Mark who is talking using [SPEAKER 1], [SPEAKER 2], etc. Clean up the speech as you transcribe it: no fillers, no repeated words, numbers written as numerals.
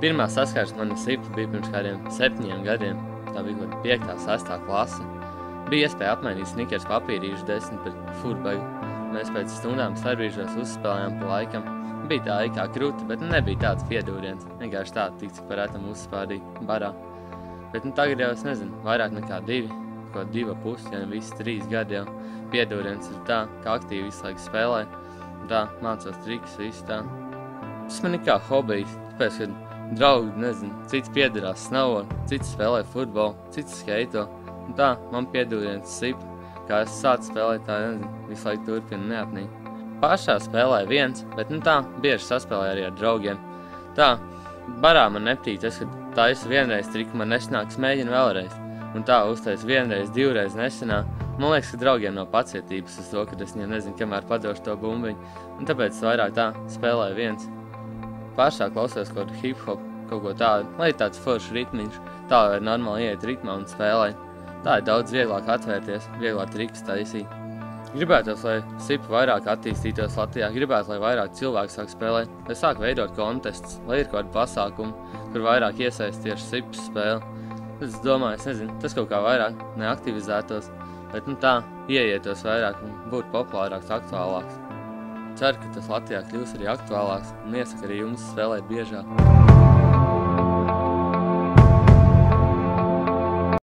[SPEAKER 1] Pirmā saskarsme man ar sipu bija pirms kādiem 7 gadiem. Tā bija kaut 5. 6. klase. Bija iespēja apmainīt snikers papīrīšu 10 pret furbegu. Mēs pēc stundām starpbrīžos uzspēlējām pa laikam. Bija tā kā kruta, bet nebija tāds piedūriens. Vienkārši tā, tik cik varētam uzspādīt barā. Bet tagad jau es nezinu, vairāk nekā 2, kaut 2,5, ja ne visi 3 gadi jau. Piedūriens ir tā, ka aktīvi visu laiku spēlē. Tā, mācos trikus, visu tā. Tas man ir kā hobijs, tāpēc, ka draugi, nezinu, cits piedarās snavo, cits spēlē futbolu, cits skeito. Un tā, man piedūriens sipa, kā es sācu spēlēt, tā, nezinu, visu laiku turpinu neapnīt. Pašā spēlēju viens, bet tā, bieži saspēlēju arī ar draugiem. Tā, barā man nepatīk tas, ka taisu vienreiz triku, man nesanāks, mēģinu vēlreiz. Un tā, uztaisu vienreiz, 2 reizes nesanāk. Man liekas, ka draugiem nav pacietības uz to, ka es viņiem nezinu, kamēr padošu to bumbiņu. Un tāpēc es vairāk tā spēlēju viens. Pašā klausos kaut hip-hop, kaut ko tādu, lai ir tāds foršs ritmiņš, tā var normāli ieiet ritmā un spēlēt. Tā ir daudz vieglāk atvērties, vieglāk trikus taisīt. Gribētos, lai sipa vairāk attīstītos Latvijā, gribētu, lai vairāk cilvēku sāk spēlēt, lai sāk veidot kontestus, lai ir kaut kādi pasākumi, kur vairāk iesaist tieši sipas spēli. Tad es domāju, es nezinu, tas kaut kā vairāk neaktivizētos, bet tā, ieietos vairāk un būtu populārāks, aktuālāks. Ceru, ka tas Latvijā kļūs arī aktuālāks un iesaku arī jums spēlēt biežāk.